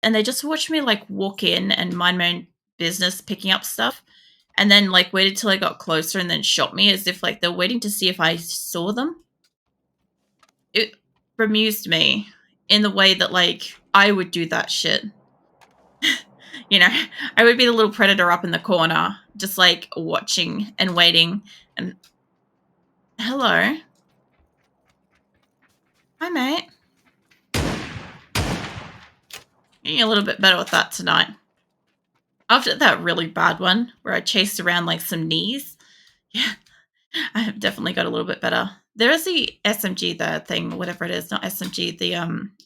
and they just watched me like walk in and mind my own business picking up stuff, and then like waited till I got closer and then shot me as if like they're waiting to see if I saw them. It bemused me in the way that like I would do that shit. You know, I would be the little predator up in the corner, just like watching and waiting. And hello, hi mate. Getting a little bit better with that tonight. After that really bad one where I chased around like some knees, yeah, I have definitely got a little bit better. There is the SMG, the thing, whatever it is, not SMG, the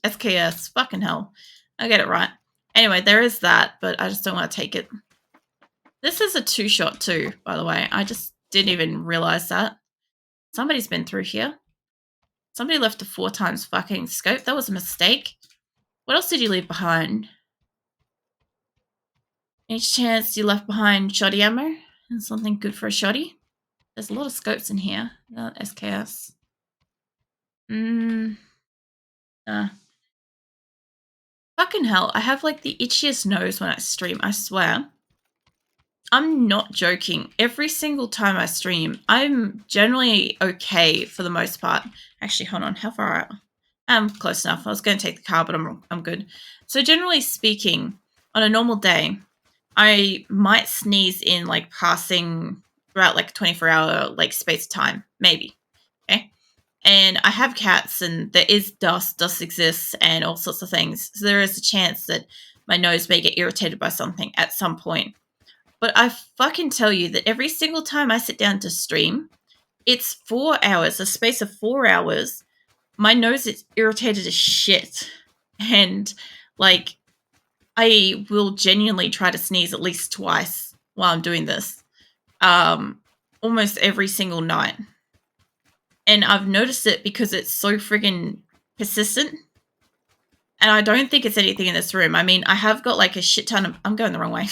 SKS. Fucking hell, I get it right. Anyway, there is that, but I just don't want to take it. This is a 2-shot too, by the way. I just didn't even realize that. Somebody's been through here. Somebody left a 4 times fucking scope. That was a mistake. What else did you leave behind? Each chance you left behind shoddy ammo and something good for a shoddy. There's a lot of scopes in here. SKS. Fucking hell, I have like the itchiest nose when I stream, I swear. I'm not joking. Every single time I stream, I'm generally okay for the most part. Actually, hold on, how far out? I'm close enough. I was going to take the car, but I'm good. So generally speaking, on a normal day, I might sneeze in like passing throughout like a 24-hour like space of time, maybe. Okay. And I have cats and there is dust exists and all sorts of things. So there is a chance that my nose may get irritated by something at some point. But I fucking tell you that every single time I sit down to stream, it's 4 hours, a space of 4 hours. My nose is irritated as shit. And like, I will genuinely try to sneeze at least twice while I'm doing this. Almost every single night. And I've noticed it because it's so friggin' persistent. And I don't think it's anything in this room. I mean, I have got like a shit ton of... I'm going the wrong way.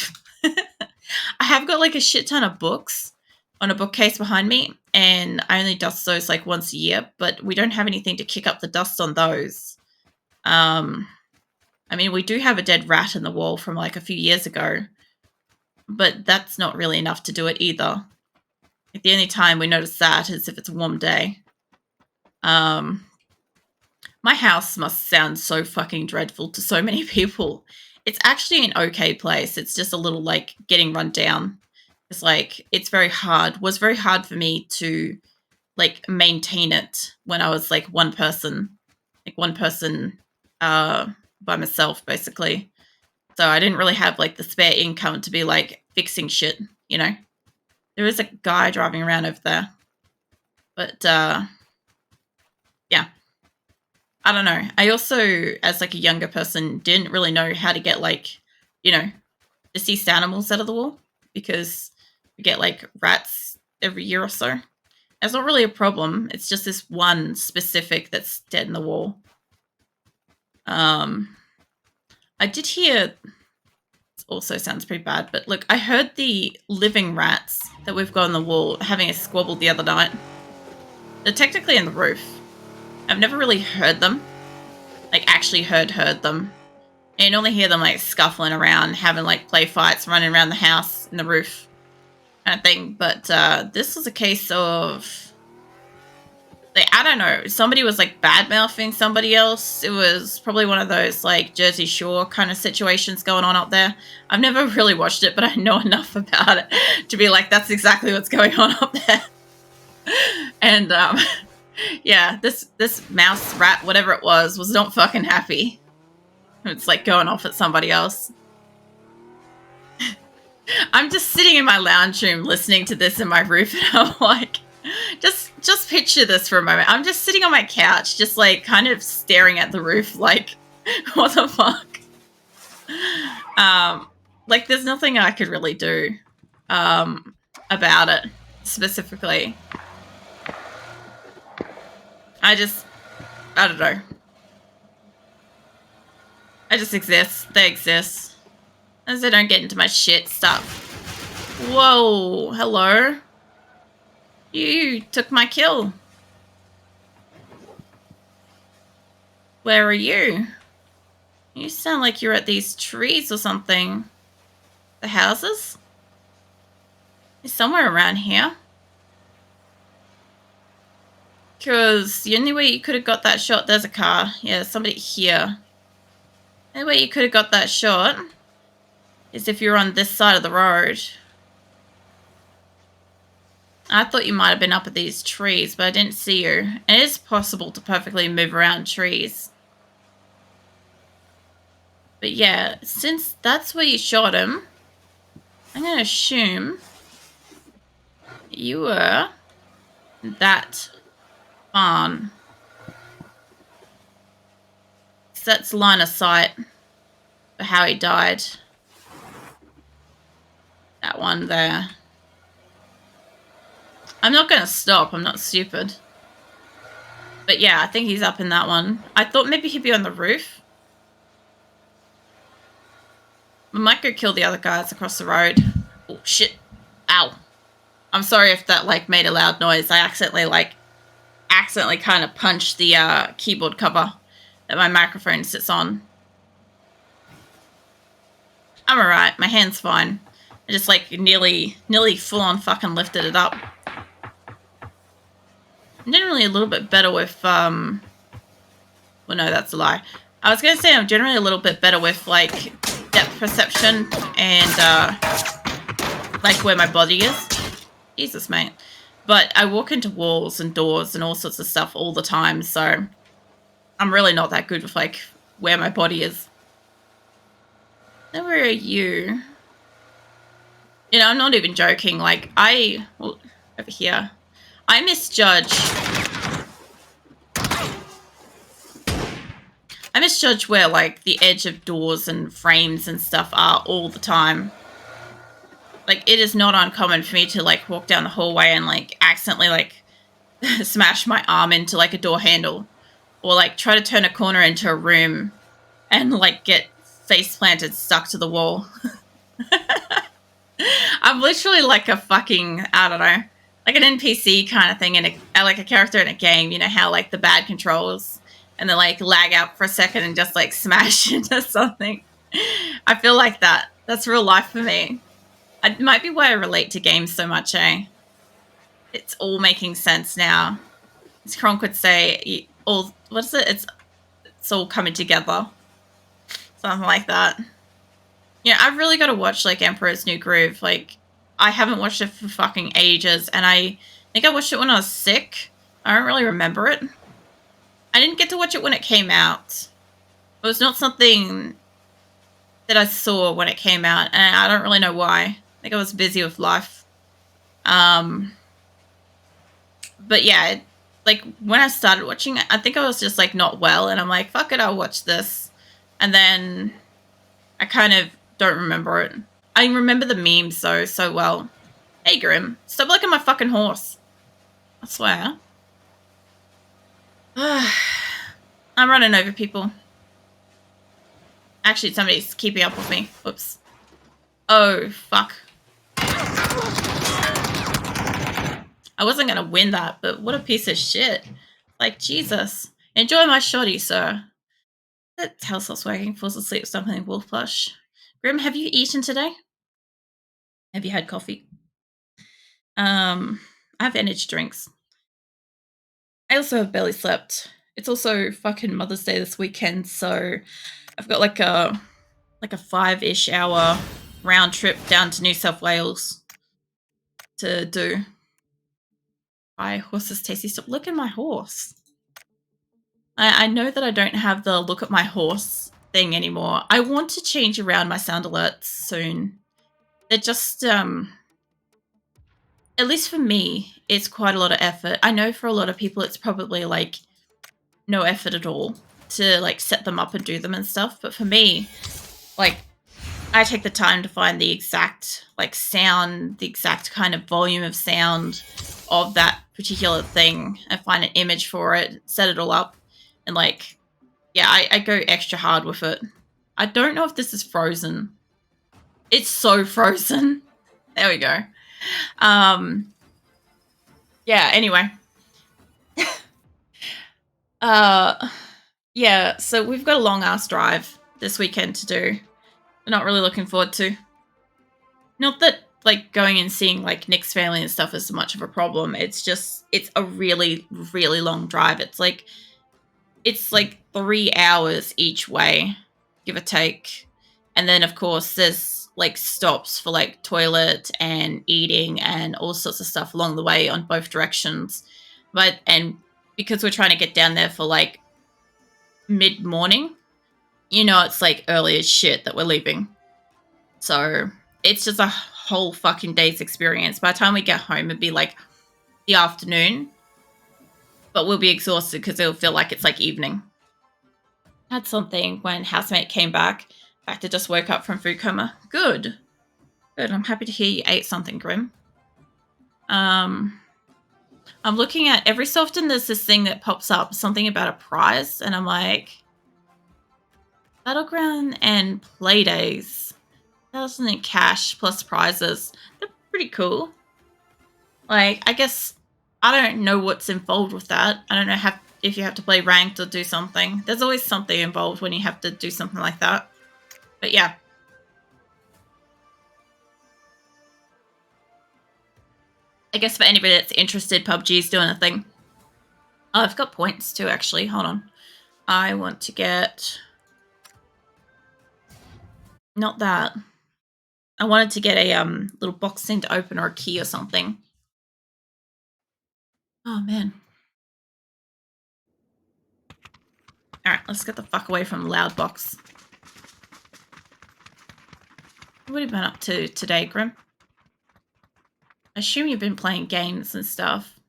I have got like a shit ton of books on a bookcase behind me. And I only dust those like once a year. But we don't have anything to kick up the dust on those. I mean, we do have a dead rat in the wall from like a few years ago. But that's not really enough to do it either. Like, the only time we notice that is if it's a warm day. My house must sound so fucking dreadful to so many people. It's actually an okay place. It's just a little like getting run down. It's like, it's very hard. It was very hard for me to like maintain it when I was like one person by myself basically. So I didn't really have like the spare income to be like fixing shit, you know. There is a guy driving around over there. But yeah. I don't know. I also, as like a younger person, didn't really know how to get like, you know, deceased animals out of the wall because we get like rats every year or so. It's not really a problem. It's just this one specific that's dead in the wall. I did hear, also sounds pretty bad, but look, I heard the living rats that we've got on the wall having a squabble the other night. They're technically in the roof. I've never really heard them. Like, actually heard them. And you normally hear them, like, scuffling around, having, like, play fights, running around the house in the roof kind of thing. But this was a case of... like, I don't know. Somebody was, like, bad-mouthing somebody else. It was probably one of those, like, Jersey Shore kind of situations going on up there. I've never really watched it, but I know enough about it to be like, that's exactly what's going on up there. And, yeah, this mouse, rat, whatever it was not fucking happy. It's like going off at somebody else. I'm just sitting in my lounge room listening to this in my roof, and I'm like, just picture this for a moment. I'm just sitting on my couch, just like kind of staring at the roof, like, what the fuck? Like, there's nothing I could really do about it specifically. I don't know. I just exist. They exist. As they don't get into my shit stuff. Whoa, hello. You took my kill. Where are you? You sound like you're at these trees or something. The houses? It's somewhere around here. Because the only way you could have got that shot... There's a car. Yeah, somebody here. The only way you could have got that shot is if you're on this side of the road. I thought you might have been up at these trees, but I didn't see you. And it is possible to perfectly move around trees. But yeah, since that's where you shot him, I'm going to assume you were that barn. So that's line of sight for how he died. That one there. I'm not going to stop. I'm not stupid. But yeah, I think he's up in that one. I thought maybe he'd be on the roof. I might go kill the other guys across the road. Oh, shit. Ow. I'm sorry if that, like, made a loud noise. I accidentally kind of punched the keyboard cover that my microphone sits on. I'm alright. My hand's fine. I just, like, nearly full-on fucking lifted it up. I'm generally a little bit better with, well, no, that's a lie. I was going to say I'm generally a little bit better with, like, depth perception and, like, where my body is. Jesus, mate. But I walk into walls and doors and all sorts of stuff all the time, so I'm really not that good with, like, where my body is. Now, where are you? You know, I'm not even joking. Like, well, over here. I misjudge where, like, the edge of doors and frames and stuff are all the time. Like, it is not uncommon for me to, like, walk down the hallway and, like, accidentally, like, smash my arm into, like, a door handle. Or, like, try to turn a corner into a room and, like, get face planted stuck to the wall. I'm literally like a fucking, I don't know, like an NPC kind of thing in like a character in a game. You know how, like, the bad controls and then, like, lag out for a second and just, like, smash into something. I feel like that. That's real life for me. It might be why I relate to games so much, eh? It's all making sense now. As Kronk would say, what is it? It's all coming together. Something like that. Yeah, I've really got to watch, like, Emperor's New Groove. Like, I haven't watched it for fucking ages, and I think I watched it when I was sick. I don't really remember it. I didn't get to watch it when it came out. It was not something that I saw when it came out, and I don't really know why. I think I was busy with life. But yeah, like, when I started watching it, I think I was just, like, not well, and I'm like, fuck it, I'll watch this. And then I kind of don't remember it. I remember the memes, though, so well. Hey, Grim, stop licking my fucking horse. I swear. I'm running over people. Actually, somebody's keeping up with me. Whoops. Oh, fuck. I wasn't going to win that, but what a piece of shit. Like, Jesus. Enjoy my shoddy, sir. That house stops working. Falls asleep, something wolf plush. Grim, have you eaten today? Have you had coffee? I have energy drinks. I also have barely slept. It's also fucking Mother's Day this weekend, so I've got like a 5-ish hour round trip down to New South Wales to do. My horse is tasty. Stop looking at my horse. I know that I don't have the look at my horse thing anymore. I want to change around my sound alerts soon. They're just, at least for me, it's quite a lot of effort. I know for a lot of people it's probably, like, no effort at all to, like, set them up and do them and stuff. But for me, like, I take the time to find the exact, like, sound, the exact kind of volume of sound of that particular thing and find an image for it, set it all up. And, like, yeah, I go extra hard with it. I don't know if this is frozen. It's so frozen. There we go. Yeah, anyway. Yeah, so we've got a long-ass drive. this weekend to do. I'm not really looking forward to. Not that like going and seeing like Nick's family and stuff is so much of a problem. It's just it's a really, really long drive. It's like 3 hours each way, give or take. And then of course there's like stops for like toilet and eating and all sorts of stuff along the way on both directions. And because we're trying to get down there for like mid-morning, it's like early as shit that we're leaving. So it's just a whole fucking day's experience. By the time we get home, it'd be like the afternoon, but we'll be exhausted because it'll feel like it's like evening. Had something when housemate came back. Back to just woke up from food coma. Good. I'm happy to hear you ate something, Grim. I'm looking at every so often there's this thing that pops up, something about a prize, and I'm like, Battleground and Playdays. 1,000 in cash plus prizes. They're pretty cool. Like, I guess I don't know what's involved with that. I don't know if you have to play ranked or do something. There's always something involved when you have to do something like that. But yeah. I guess for anybody that's interested, PUBG's doing a thing. Oh, I've got points too, actually. Hold on. I want to get... Not that. I wanted to get a little box thing to open or a key or something. Oh, man. Alright, let's get the fuck away from the loud box. What have you been up to today, Grim? I assume you've been playing games and stuff.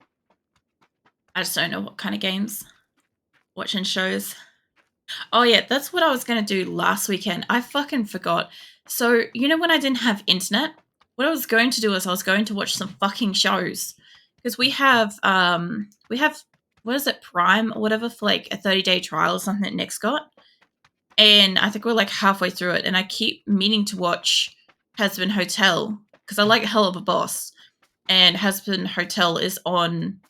I just don't know what kind of games. Watching shows. Oh yeah, that's what I was going to do last weekend. I fucking forgot. So, when I didn't have internet, what I was going to do is I was going to watch some fucking shows. Because we have, what is it, Prime or whatever, for like a 30-day trial or something that Nick's got. And I think we're like halfway through it. And I keep meaning to watch Husband Hotel. Because I like Hell of a Boss. And Husband Hotel is on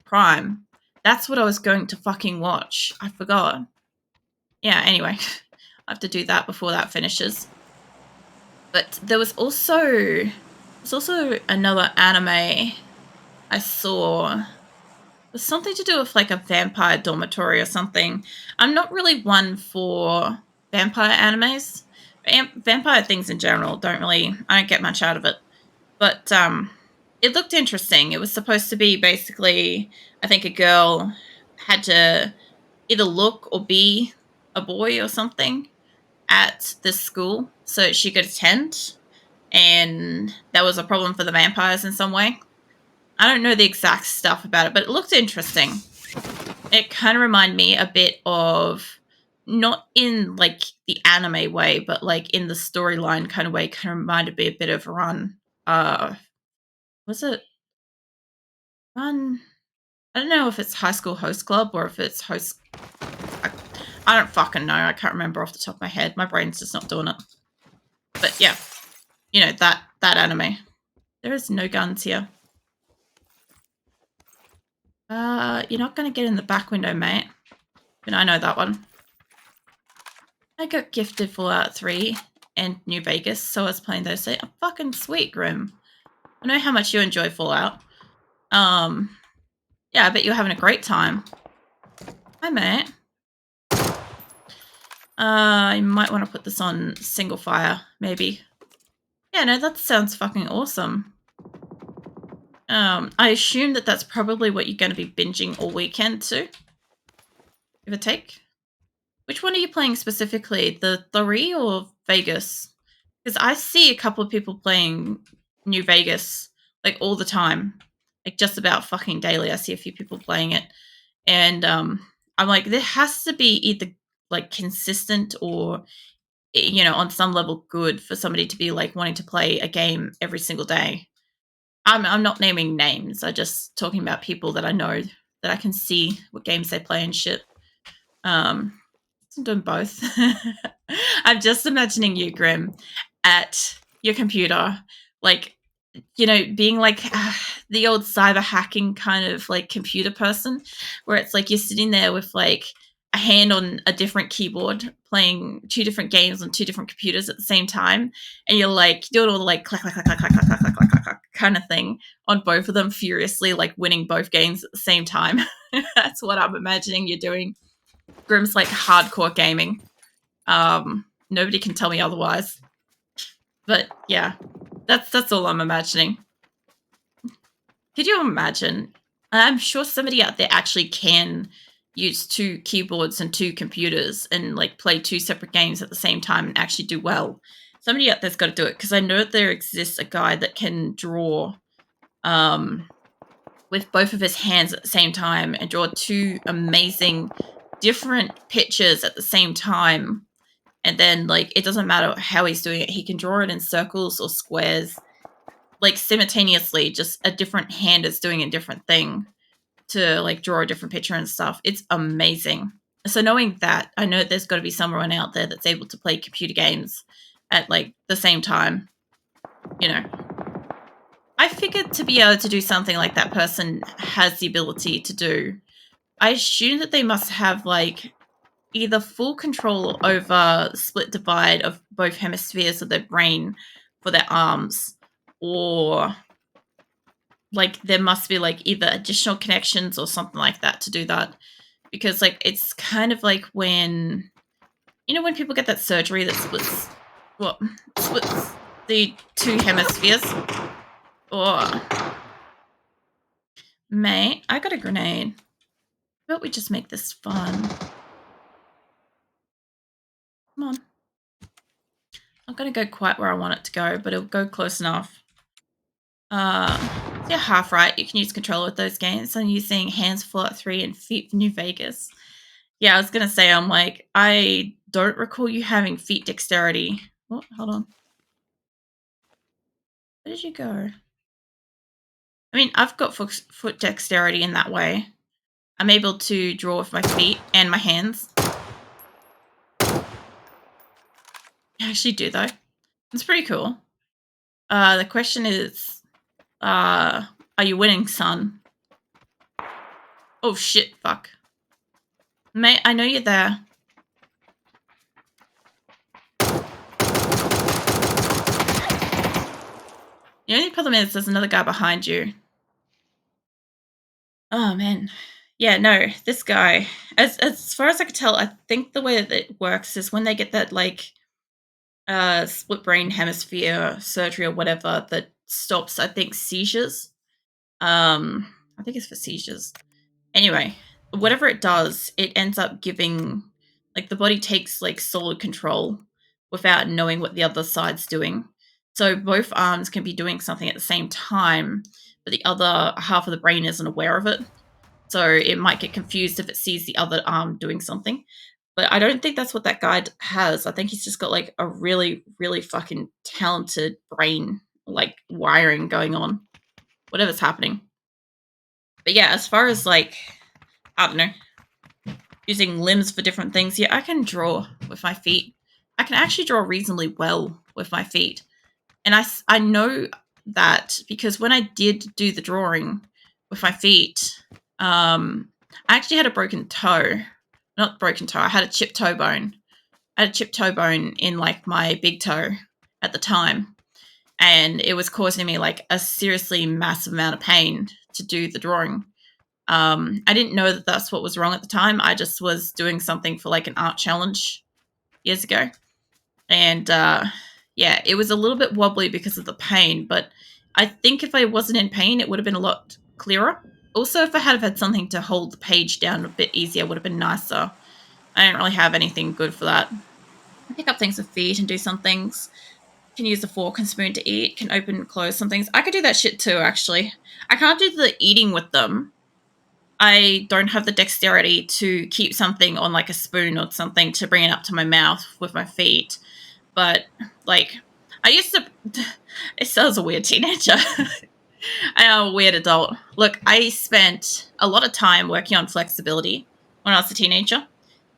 Prime. That's what I was going to fucking watch. I forgot. Yeah, anyway. I have to do that before that finishes. But there was also another anime I saw. It was something to do with like a vampire dormitory or something. I'm not really one for vampire animes. Vampire things in general I don't get much out of it. But it looked interesting. It was supposed to be basically, I think a girl had to either look or be a boy or something at this school so she could attend. And that was a problem for the vampires in some way. I don't know the exact stuff about it, but it looked interesting. It kind of reminded me a bit of, not in like the anime way, but like in the storyline kind of way, kind of reminded me a bit of Run. Was it Run? I don't know if it's High School Host Club or if it's Host... I don't fucking know. I can't remember off the top of my head. My brain's just not doing it. But yeah, that anime. There is no guns here. You're not going to get in the back window, mate. And I know that one. I got gifted Fallout 3 and New Vegas, so I was playing those. So, fucking sweet, Grim. I know how much you enjoy Fallout. Yeah, I bet you're having a great time. Hi, mate. You might want to put this on single fire, maybe. Yeah, no, that sounds fucking awesome. I assume that that's probably what you're going to be binging all weekend too. Give or take. Which one are you playing specifically? The 3 or Vegas? Because I see a couple of people playing New Vegas like all the time. Like just about fucking daily. I see a few people playing it. And I'm like, there has to be either like consistent or, on some level good for somebody to be like wanting to play a game every single day. I'm not naming names. I'm just talking about people that I know that I can see what games they play and shit. I'm doing both. I'm just imagining you, Grim, at your computer, like, being like the old cyber hacking kind of like computer person, where it's like you're sitting there with like a hand on a different keyboard playing 2 different games on 2 different computers at the same time, and you're like doing all the like clack clack clack clack clack clack clack clack clack kind of thing on both of them furiously, like winning both games at the same time. That's what I'm imagining you're doing. Grim's like hardcore gaming. Nobody can tell me otherwise. But yeah, that's all I'm imagining. Could you imagine? I'm sure somebody out there actually can use 2 keyboards and 2 computers and like play 2 separate games at the same time and actually do well. Somebody out there's got to do it, because I know there exists a guy that can draw with both of his hands at the same time and draw 2 amazing different pictures at the same time. And then like it doesn't matter how he's doing it, he can draw it in circles or squares, like simultaneously. Just a different hand is doing a different thing to like draw a different picture and stuff. It's amazing. So knowing that, I know there's got to be someone out there that's able to play computer games at like the same time. You know, I figured to be able to do something like that person has the ability to do, I assume that they must have like either full control over split divide of both hemispheres of their brain for their arms, or like there must be like either additional connections or something like that to do that. Because like it's kind of like when, you know, when people get that surgery that splits the 2 hemispheres. Or mate, I got a grenade. How about we just make this fun? Come on. I'm gonna go quite where I want it to go, but it'll go close enough. You're half right. You can use controller with those games. I'm using hands for Fallout 3 and feet for New Vegas. Yeah, I was gonna say, I'm like, I don't recall you having feet dexterity. Oh, hold on. Where did you go? I mean, I've got foot dexterity in that way. I'm able to draw with my feet and my hands. I actually do, though. It's pretty cool. The question is, are you winning, son? Oh, shit, fuck. Mate, I know you're there. The only problem is there's another guy behind you. Oh, man. Yeah, no, this guy, as far as I can tell, I think the way that it works is when they get that, like, split brain hemisphere surgery or whatever that stops, I think, seizures. I think it's for seizures. Anyway, whatever it does, it ends up giving, like, the body takes, like, solid control without knowing what the other side's doing. So both arms can be doing something at the same time, but the other half of the brain isn't aware of it. So it might get confused if it sees the other arm doing something. But I don't think that's what that guy has. I think he's just got like a really, really fucking talented brain, like wiring going on, whatever's happening. But yeah, as far as like, I don't know, using limbs for different things, yeah, I can draw with my feet. I can actually draw reasonably well with my feet. And I know that because when I did do the drawing with my feet, I actually had a broken toe. Not broken toe, I had a chipped toe bone. I had a chipped toe bone in like my big toe at the time. And it was causing me like a seriously massive amount of pain to do the drawing. I didn't know that that's what was wrong at the time. I just was doing something for like an art challenge years ago. And yeah, it was a little bit wobbly because of the pain, but I think if I wasn't in pain, it would have been a lot clearer. Also, if I had had something to hold the page down a bit easier, it would have been nicer. I didn't really have anything good for that. I pick up things with feet and do some things. Can use a fork and spoon to eat. Can open and close some things. I could do that shit too, actually. I can't do the eating with them. I don't have the dexterity to keep something on like a spoon or something to bring it up to my mouth with my feet. But like, I used to. It sounds a weird teenager. I am a weird adult. Look, I spent a lot of time working on flexibility when I was a teenager.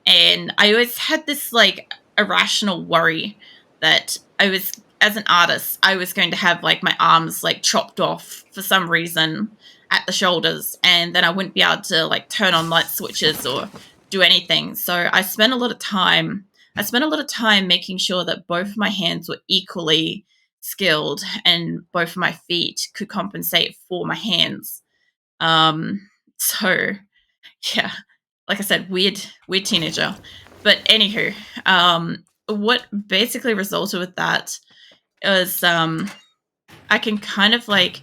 And I always had this like irrational worry that as an artist, I was going to have like my arms like chopped off for some reason at the shoulders. And then I wouldn't be able to like turn on light switches or do anything. So I spent a lot of time. I spent a lot of time making sure that both of my hands were equally skilled and both of my feet could compensate for my hands. So yeah, like I said, weird teenager. But anywho, what basically resulted with that is I can kind of like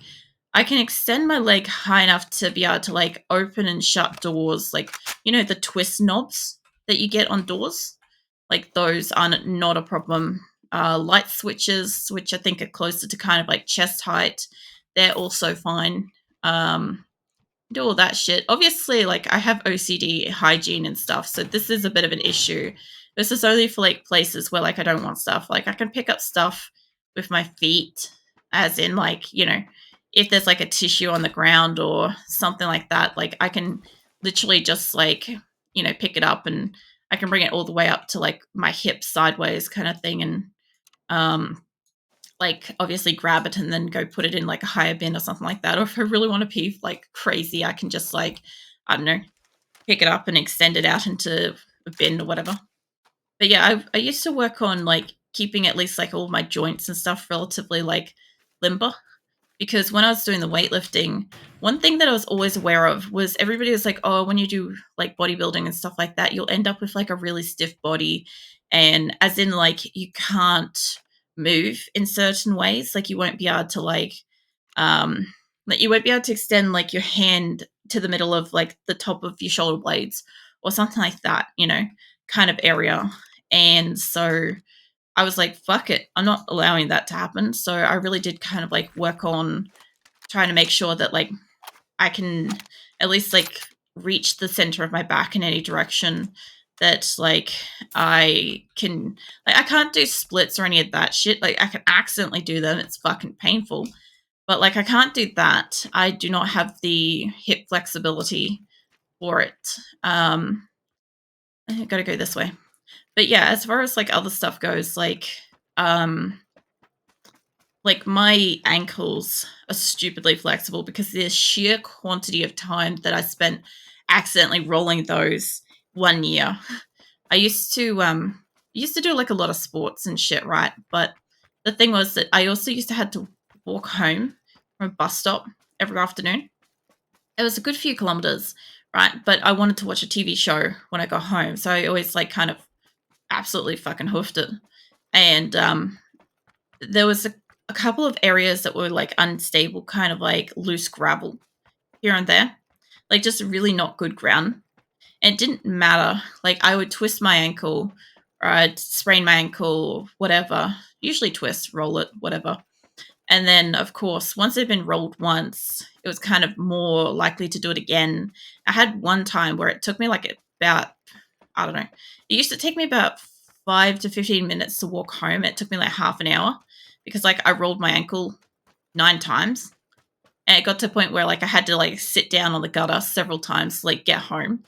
I can extend my leg high enough to be able to like open and shut doors, like the twist knobs that you get on doors. Like those are not a problem. Light switches, which I think are closer to kind of like chest height, they're also fine. Do all that shit. Obviously, like I have OCD hygiene and stuff, so this is a bit of an issue. This is only for like places where like I don't want stuff. Like I can pick up stuff with my feet, as in like, if there's like a tissue on the ground or something like that, like I can literally just like, pick it up and I can bring it all the way up to like my hip sideways kind of thing and like obviously grab it and then go put it in like a higher bin or something like that. Or if I really want to pee like crazy, I can just like, I don't know, pick it up and extend it out into a bin or whatever. But yeah, I used to work on like keeping at least like all my joints and stuff relatively like limber. Because when I was doing the weightlifting, one thing that I was always aware of was everybody was like, oh, when you do like bodybuilding and stuff like that, you'll end up with like a really stiff body. And as in like you can't move in certain ways. Like you won't be able to um you won't be able to extend like your hand to the middle of like the top of your shoulder blades or something like that, kind of area. And so I was like, fuck it, I'm not allowing that to happen. So I really did kind of like work on trying to make sure that like I can at least like reach the center of my back in any direction, that like I can, like I can't do splits or any of that shit. Like I can accidentally do them. It's fucking painful. But like I can't do that. I do not have the hip flexibility for it. I gotta go this way. But yeah, as far as like other stuff goes, like my ankles are stupidly flexible because the sheer quantity of time that I spent accidentally rolling those 1 year. I used to do like a lot of sports and shit, right? But the thing was that I also used to have to walk home from a bus stop every afternoon. It was a good few kilometers, right? But I wanted to watch a TV show when I got home, so I always like kind of absolutely fucking hoofed it. And there was a couple of areas that were like unstable, kind of like loose gravel here and there, like just really not good ground. And it didn't matter. Like I would twist my ankle or I'd sprain my ankle, whatever. Usually twist, roll it, whatever. And then, of course, once it had been rolled once, it was kind of more likely to do it again. I had one time where it took me like about, I don't know, it used to take me about 5 to 15 minutes to walk home. It took me like half an hour because like I rolled my ankle 9 times. And it got to a point where like I had to like sit down on the gutter several times to like get home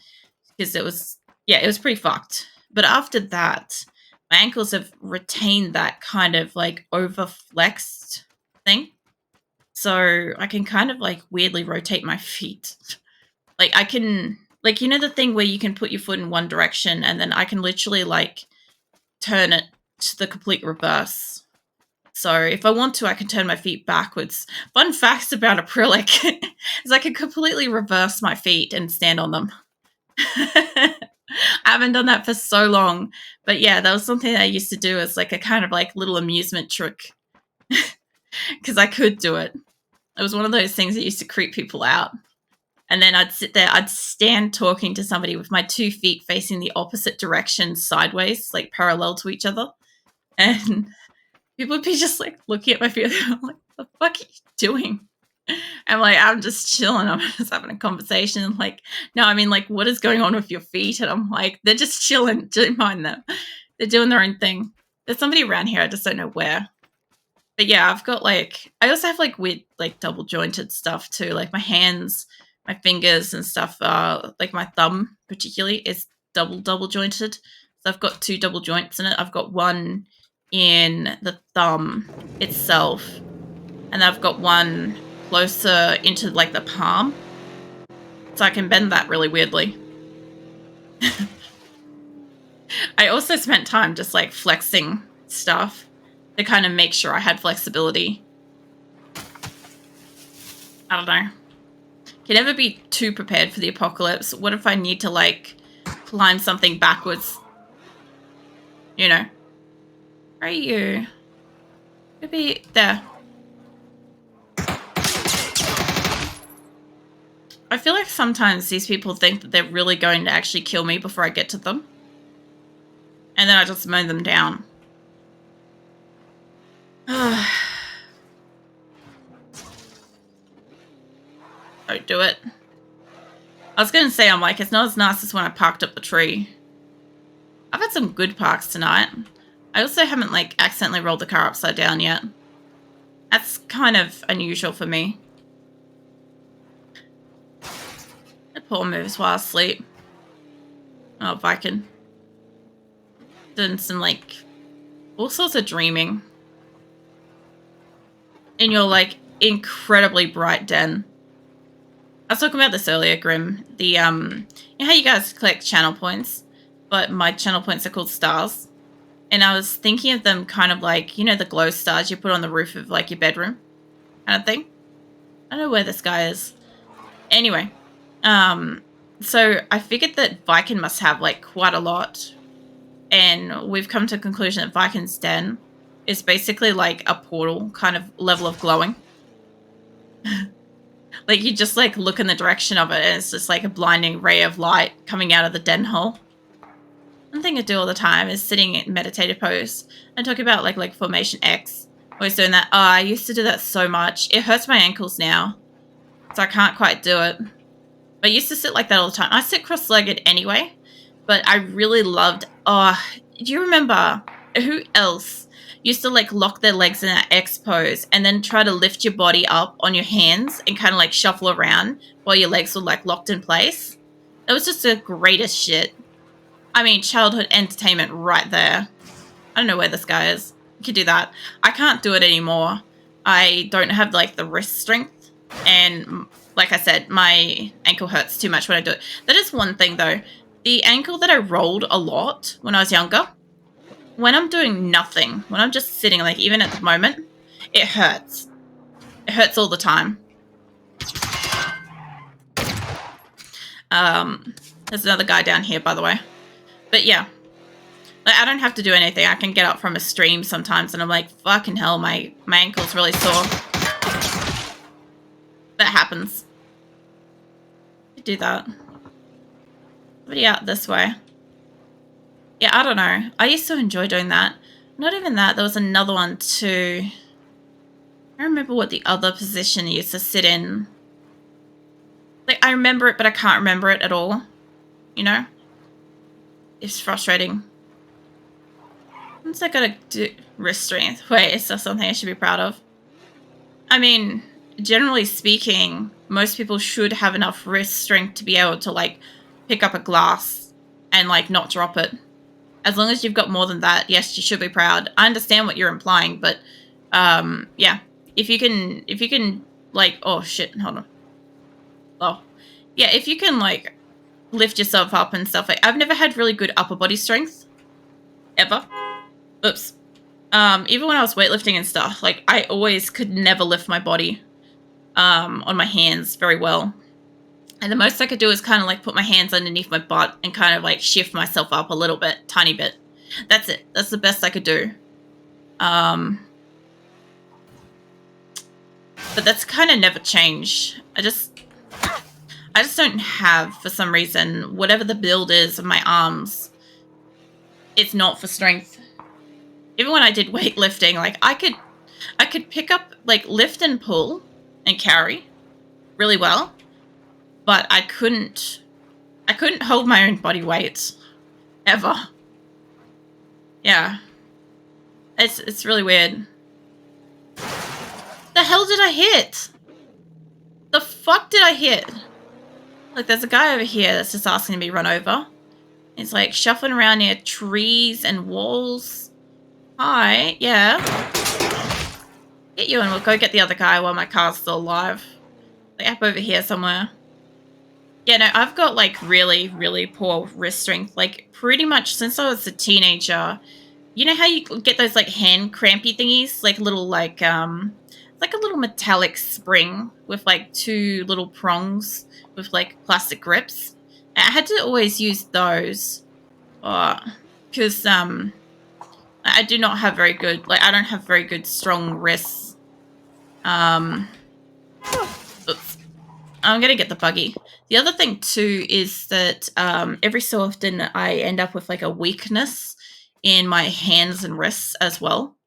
because it was pretty fucked. But after that, my ankles have retained that kind of like overflexed thing. So I can kind of like weirdly rotate my feet. Like I can, like, the thing where you can put your foot in one direction and then I can literally like turn it to the complete reverse. So if I want to, I can turn my feet backwards. Fun facts about acrylic is I can completely reverse my feet and stand on them. I haven't done that for so long. But yeah, that was something I used to do as like a kind of like little amusement trick because I could do it. It was one of those things that used to creep people out. And then I'd sit there, I'd stand talking to somebody with my 2 feet facing the opposite direction sideways, like parallel to each other. And people would be just like looking at my feet. I'm like, what the fuck are you doing? I'm like, I'm just chilling. I'm just having a conversation. I'm like, no, I mean, like, what is going on with your feet? And I'm like, they're just chilling. Don't mind them. They're doing their own thing. There's somebody around here. I just don't know where. But yeah, I've got like, I also have like weird, like double jointed stuff too. Like my hands, my fingers and stuff. Like my thumb particularly is double jointed. So I've got 2 double joints in it. I've got one in the thumb itself, and I've got one closer into like the palm, so I can bend that really weirdly. I also spent time just like flexing stuff to kind of make sure I had flexibility. I don't know. Can never be too prepared for the apocalypse. What if I need to like climb something backwards? You know. Where are you? Maybe there. I feel like sometimes these people think that they're really going to actually kill me before I get to them. And then I just mow them down. Don't do it. I was going to say, I'm like, it's not as nice as when I parked up the tree. I've had some good parks tonight. I also haven't, like, accidentally rolled the car upside down yet. That's kind of unusual for me. The poor moves while asleep. Oh, Vikendi. Doing some, like, all sorts of dreaming. In your, like, incredibly bright den. I was talking about this earlier, Grim. The, you know how you guys collect channel points? But my channel points are called stars. And I was thinking of them kind of like, you know, the glow stars you put on the roof of, like, your bedroom kind of thing. I don't know where this guy is. Anyway. So I figured that Vikendi must have, like, quite a lot. And we've come to a conclusion that Vikend's den is basically like a portal kind of level of glowing. Like, you just, like, look in the direction of it, and it's just, like, a blinding ray of light coming out of the den hole. One thing I do all the time is sitting in meditative pose and talk about, like Formation X. Always doing that. Oh, I used to do that so much. It hurts my ankles now, so I can't quite do it. But I used to sit like that all the time. I sit cross-legged anyway, but I really loved... Oh, do you remember who else used to, like, lock their legs in that X pose and then try to lift your body up on your hands and kind of, like, shuffle around while your legs were, like, locked in place? It was just the greatest shit. I mean, childhood entertainment right there. I don't know where this guy is. You could do that. I can't do it anymore. I don't have, like, the wrist strength. And, like I said, my ankle hurts too much when I do it. That is one thing, though. The ankle that I rolled a lot when I was younger, when I'm doing nothing, when I'm just sitting, like, even at the moment, it hurts. It hurts all the time. There's another guy down here, by the way. But yeah, like, I don't have to do anything. I can get up from a stream sometimes and I'm like, fucking hell, my ankle's really sore. That happens. Do that. Somebody out this way. Yeah, I don't know. I used to enjoy doing that. Not even that. There was another one too. I don't remember what the other position you used to sit in. Like, I remember it, but I can't remember it at all. You know? It's frustrating. What's I gotta do? Wrist strength. Wait, is that something I should be proud of? I mean, generally speaking, most people should have enough wrist strength to be able to, like, pick up a glass and, like, not drop it. As long as you've got more than that, yes, you should be proud. I understand what you're implying, but, yeah. If you can, like, oh, shit, hold on. Oh. Yeah, if you can, like, lift yourself up and stuff. Like, I've never had really good upper body strength. Ever. Oops. Even when I was weightlifting and stuff, like, I always could never lift my body, on my hands very well. And the most I could do is kind of, like, put my hands underneath my butt and kind of, like, shift myself up a little bit, tiny bit. That's it. That's the best I could do. But that's kind of never changed. I just don't have, for some reason, whatever the build is of my arms, it's not for strength. Even when I did weightlifting, like, I could pick up, like, lift and pull and carry really well. But I couldn't hold my own body weight ever. Yeah. It's really weird. The hell did I hit? The fuck did I hit? Like, there's a guy over here that's just asking to be run over. He's, like, shuffling around near trees and walls. Hi, yeah. Get you and we'll go get the other guy while my car's still alive. Like, up over here somewhere. Yeah, no, I've got like really, really poor wrist strength. Like pretty much since I was a teenager. You know how you get those like hand crampy thingies, like little like a little metallic spring with like two little prongs with like plastic grips. I had to always use those, because I do not have very good, like I don't have very good strong wrists. Um, oops. I'm gonna get the buggy. The other thing too is that every so often I end up with like a weakness in my hands and wrists as well,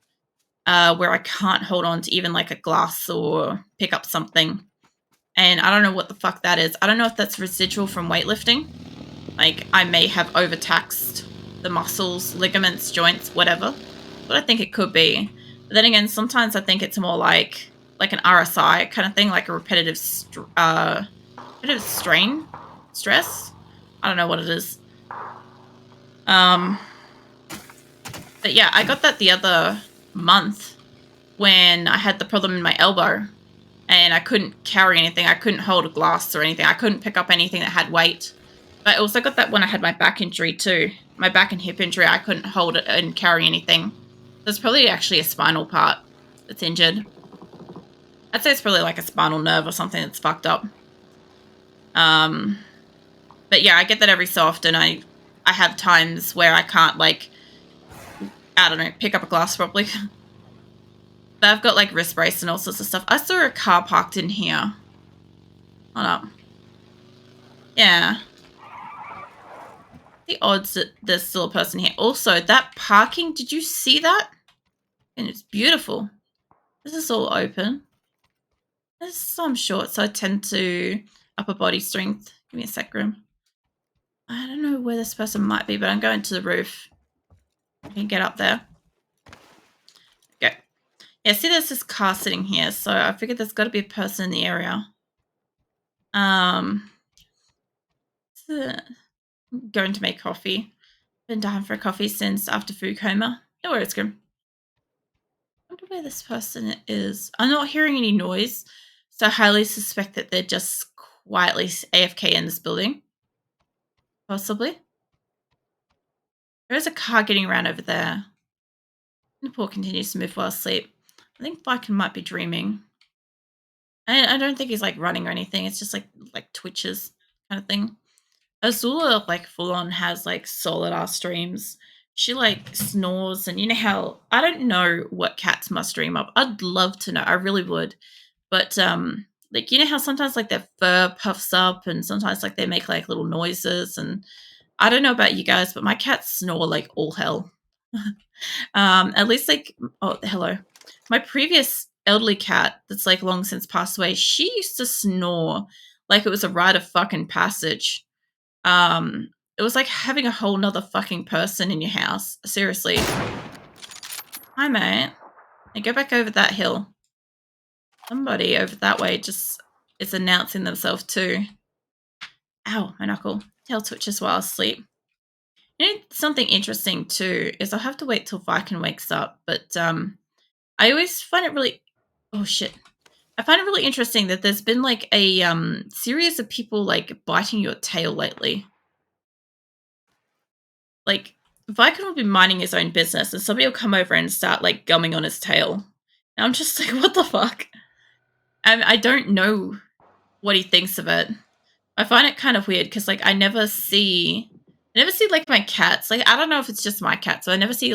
where I can't hold on to even like a glass or pick up something. And I don't know what the fuck that is. I don't know if that's residual from weightlifting. Like I may have overtaxed the muscles, ligaments, joints, whatever. But I think it could be. But then again, sometimes I think it's more like an RSI kind of thing, like a repetitive strain, stress. I don't know what it is. But yeah, I got that the other month when I had the problem in my elbow and I couldn't carry anything. I couldn't hold a glass or anything. I couldn't pick up anything that had weight. But I also got that when I had my back injury too. My back and hip injury, I couldn't hold it and carry anything. There's probably actually a spinal part that's injured. I'd say it's probably like a spinal nerve or something that's fucked up. But yeah, I get that every so often. I have times where I can't like, I don't know, pick up a glass properly. But I've got like wrist brace and all sorts of stuff. I saw a car parked in here. Hold up. Yeah. The odds that there's still a person here. Also, that parking, did you see that? And it's beautiful. This is all open. I'm short, so I tend to upper body strength. Give me a sec, room. I don't know where this person might be, but I'm going to the roof. I can get up there. Okay. Yeah, see there's this car sitting here, so I figured there's got to be a person in the area. I'm going to make coffee. Been dying for a coffee since after food coma. No worries, Grim. I wonder where this person is. I'm not hearing any noise, so I highly suspect that they're just quietly AFK in this building. Possibly. There is a car getting around over there. The poor continues to move while asleep. I think Viken might be dreaming. I don't think he's like running or anything. It's just like twitches kind of thing. Azula like full on has like solid ass dreams. She like snores, and you know how I don't know what cats must dream of. I'd love to know. I really would. But like you know how sometimes like their fur puffs up and sometimes like they make like little noises, and I don't know about you guys, but my cats snore like all hell. At least like, oh, hello. My previous elderly cat that's like long since passed away, she used to snore like it was a rite of fucking passage. It was like having a whole nother fucking person in your house. Seriously. Hi, mate. Hey, go back over that hill. Somebody over that way just is announcing themselves too. Ow, my knuckle. Tail twitches while asleep. You know, something interesting too is I'll have to wait till Viken wakes up, but I always find it really, oh shit. I find it really interesting that there's been like a series of people like biting your tail lately. Like Viken will be minding his own business and somebody will come over and start like gumming on his tail. And I'm just like, what the fuck? I don't know what he thinks of it. I find it kind of weird because like I never see like my cats. Like I don't know if it's just my cats, so I never see like